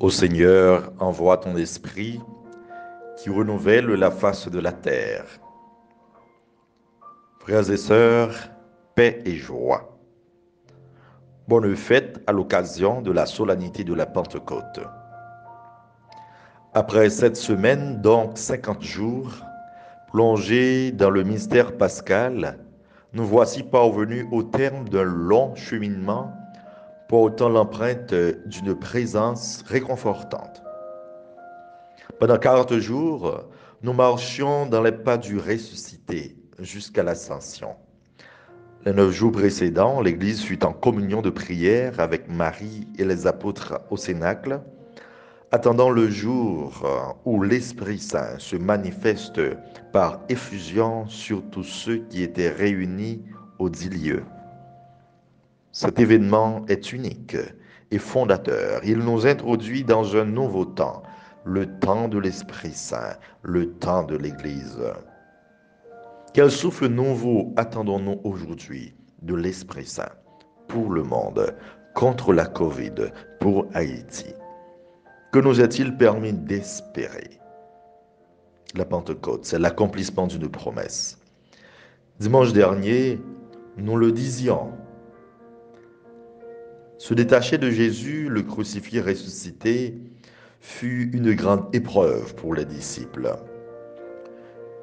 Ô Seigneur, envoie ton esprit qui renouvelle la face de la terre. Frères et sœurs, paix et joie. Bonne fête à l'occasion de la solennité de la Pentecôte. Après cette semaine, donc 50 jours, plongés dans le mystère pascal, nous voici parvenus au terme d'un long cheminement portant l'empreinte d'une présence réconfortante. Pendant 40 jours, nous marchions dans les pas du ressuscité jusqu'à l'ascension. Les 9 jours précédents, l'Église fut en communion de prière avec Marie et les apôtres au Cénacle, attendant le jour où l'Esprit Saint se manifeste par effusion sur tous ceux qui étaient réunis au dit lieu. Cet événement est unique et fondateur. Il nous introduit dans un nouveau temps, le temps de l'Esprit Saint, le temps de l'Église. Quel souffle nouveau attendons-nous aujourd'hui de l'Esprit Saint pour le monde, contre la Covid, pour Haïti? Que nous est-il permis d'espérer? La Pentecôte, c'est l'accomplissement d'une promesse. Dimanche dernier, nous le disions, se détacher de Jésus, le crucifié ressuscité, fut une grande épreuve pour les disciples.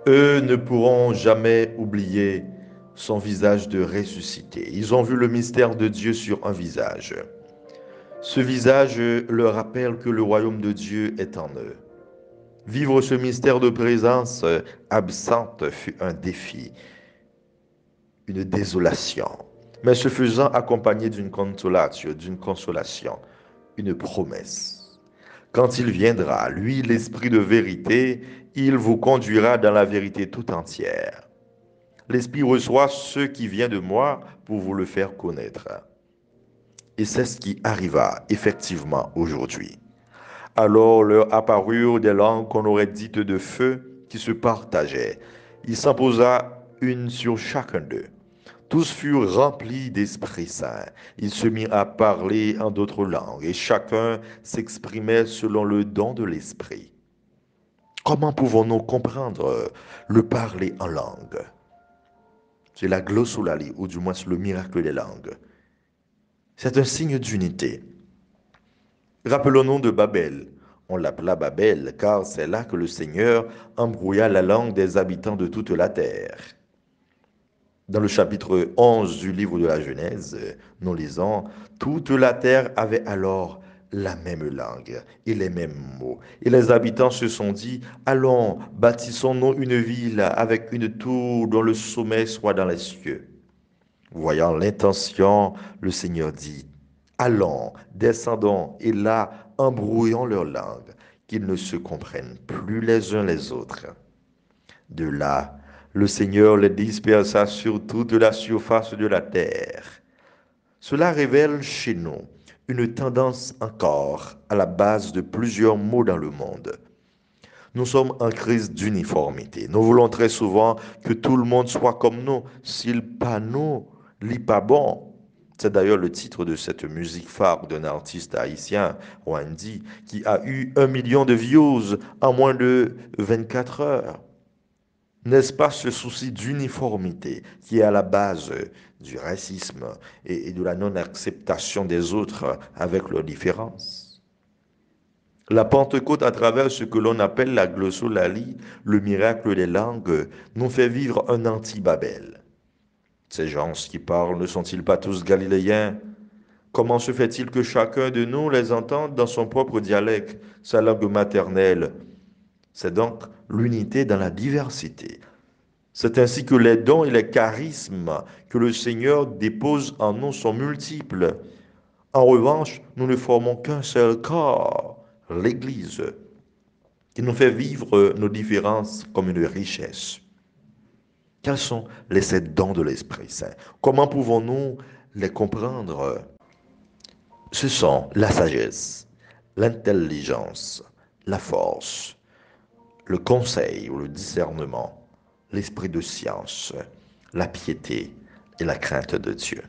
Eux ne pourront jamais oublier son visage de ressuscité. Ils ont vu le mystère de Dieu sur un visage. Ce visage leur rappelle que le royaume de Dieu est en eux. Vivre ce mystère de présence absente fut un défi, une désolation, mais se faisant accompagner d'une consolatio, d'une consolation, une promesse. Quand il viendra, lui, l'Esprit de vérité, il vous conduira dans la vérité tout entière. L'Esprit reçoit ce qui vient de moi pour vous le faire connaître. Et c'est ce qui arriva effectivement aujourd'hui. Alors leur apparurent des langues qu'on aurait dites de feu qui se partageaient. Il s'en posa une sur chacun d'eux. Tous furent remplis d'Esprit Saint. Ils se mirent à parler en d'autres langues et chacun s'exprimait selon le don de l'Esprit. Comment pouvons-nous comprendre le parler en langue? C'est la glossolalie, ou du moins le miracle des langues. C'est un signe d'unité. Rappelons-nous de Babel. On l'appela Babel car c'est là que le Seigneur embrouilla la langue des habitants de toute la terre. Dans le chapitre 11 du livre de la Genèse, nous lisons, toute la terre avait alors la même langue et les mêmes mots. Et les habitants se sont dit, allons, bâtissons-nous une ville avec une tour dont le sommet soit dans les cieux. Voyant l'intention, le Seigneur dit, allons, descendons, et là, embrouillons leur langue, qu'ils ne se comprennent plus les uns les autres. De là, le Seigneur les dispersa sur toute la surface de la terre. Cela révèle chez nous une tendance encore à la base de plusieurs mots dans le monde. Nous sommes en crise d'uniformité. Nous voulons très souvent que tout le monde soit comme nous. S'il pas nous, il pas bon. C'est d'ailleurs le titre de cette musique phare d'un artiste haïtien, Wandy, qui a eu 1 million de views en moins de 24 heures. N'est-ce pas ce souci d'uniformité qui est à la base du racisme et de la non-acceptation des autres avec leurs différences? La Pentecôte, à travers ce que l'on appelle la glossolalie, le miracle des langues, nous fait vivre un anti-Babel. Ces gens qui parlent ne sont-ils pas tous galiléens? Comment se fait-il que chacun de nous les entende dans son propre dialecte, sa langue maternelle? C'est donc l'unité dans la diversité. C'est ainsi que les dons et les charismes que le Seigneur dépose en nous sont multiples. En revanche, nous ne formons qu'un seul corps, l'Église, qui nous fait vivre nos différences comme une richesse. Quels sont les 7 dons de l'Esprit Saint? Comment pouvons-nous les comprendre? Ce sont la sagesse, l'intelligence, la force, le conseil ou le discernement, l'esprit de science, la piété et la crainte de Dieu.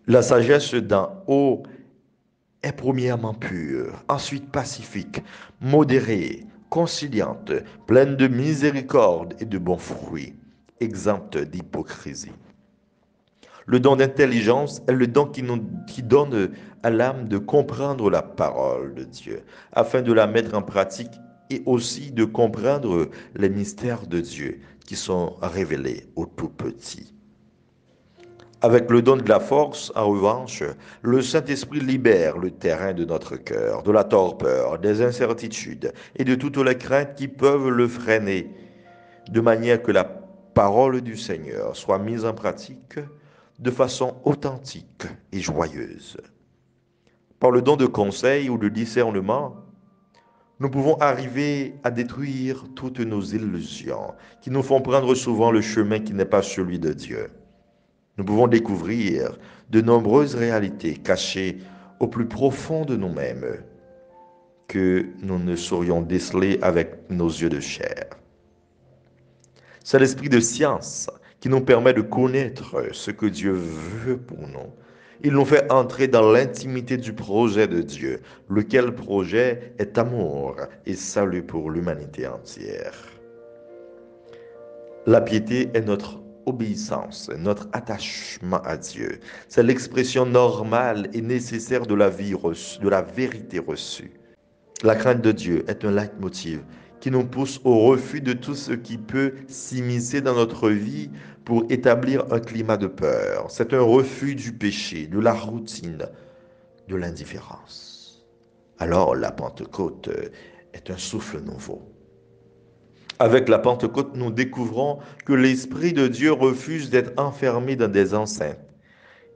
La sagesse d'en haut est premièrement pure, ensuite pacifique, modérée, conciliante, pleine de miséricorde et de bons fruits, exempte d'hypocrisie. Le don d'intelligence est le don qui donne à l'âme de comprendre la parole de Dieu, afin de la mettre en pratique et aussi de comprendre les mystères de Dieu qui sont révélés aux tout petits. Avec le don de la force, en revanche, le Saint-Esprit libère le terrain de notre cœur, de la torpeur, des incertitudes et de toutes les craintes qui peuvent le freiner, de manière que la parole du Seigneur soit mise en pratique de façon authentique et joyeuse. Par le don de conseil ou de discernement, nous pouvons arriver à détruire toutes nos illusions qui nous font prendre souvent le chemin qui n'est pas celui de Dieu. Nous pouvons découvrir de nombreuses réalités cachées au plus profond de nous-mêmes que nous ne saurions déceler avec nos yeux de chair. C'est l'esprit de science qui nous permet de connaître ce que Dieu veut pour nous. Il nous fait entrer dans l'intimité du projet de Dieu, lequel projet est amour et salut pour l'humanité entière. La piété est notre obéissance, notre attachement à Dieu. C'est l'expression normale et nécessaire de la vie reçue, de la vérité reçue. La crainte de Dieu est un leitmotiv qui nous pousse au refus de tout ce qui peut s'immiscer dans notre vie pour établir un climat de peur. C'est un refus du péché, de la routine, de l'indifférence. Alors la Pentecôte est un souffle nouveau. Avec la Pentecôte, nous découvrons que l'Esprit de Dieu refuse d'être enfermé dans des enceintes.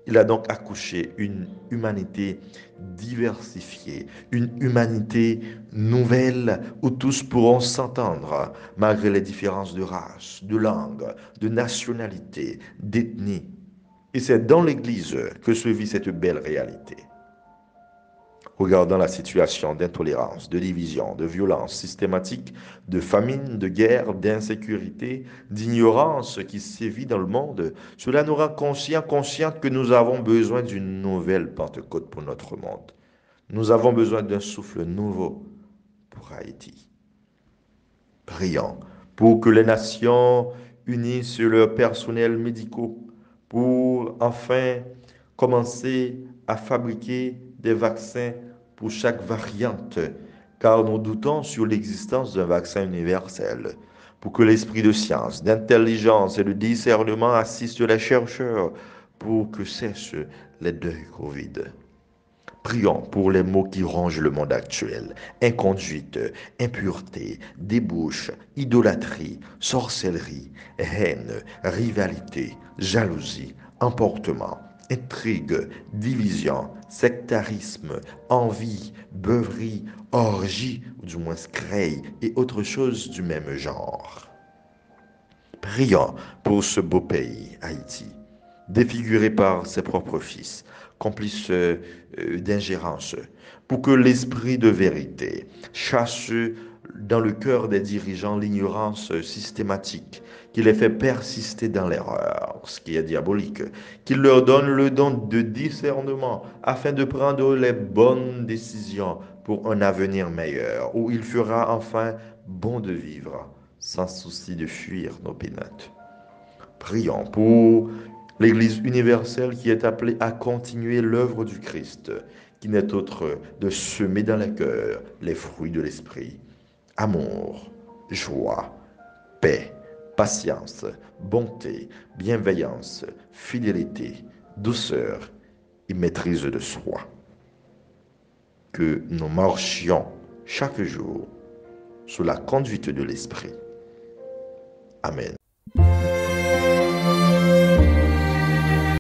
Il a donc accouché une humanité diversifiée, une humanité nouvelle où tous pourront s'entendre malgré les différences de race, de langue, de nationalité, d'ethnie. Et c'est dans l'Église que se vit cette belle réalité. Regardant la situation d'intolérance, de division, de violence systématique, de famine, de guerre, d'insécurité, d'ignorance qui sévit dans le monde, cela nous rend conscients que nous avons besoin d'une nouvelle Pentecôte pour notre monde. Nous avons besoin d'un souffle nouveau pour Haïti. Prions pour que les nations unissent leurs personnels médicaux pour enfin commencer à fabriquer des vaccins pour chaque variante, car nous doutons sur l'existence d'un vaccin universel. Pour que l'esprit de science, d'intelligence et de discernement assiste les chercheurs pour que cessent les deuils Covid. Prions pour les maux qui rongent le monde actuel. Inconduite, impureté, débauche, idolâtrie, sorcellerie, haine, rivalité, jalousie, emportement, intrigue, division, sectarisme, envie, beuverie, orgie, ou du moins scraille, et autres choses du même genre. Prions pour ce beau pays, Haïti, défiguré par ses propres fils, complices d'ingérence, pour que l'esprit de vérité chasse dans le cœur des dirigeants l'ignorance systématique, qui les fait persister dans l'erreur, ce qui est diabolique, qu'il leur donne le don de discernement afin de prendre les bonnes décisions pour un avenir meilleur, où il fera enfin bon de vivre, sans souci de fuir nos pénates. Prions pour l'Église universelle qui est appelée à continuer l'œuvre du Christ, qui n'est autre de semer dans les cœurs les fruits de l'Esprit. Amour, joie, paix, patience, bonté, bienveillance, fidélité, douceur et maîtrise de soi. Que nous marchions chaque jour sous la conduite de l'Esprit. Amen.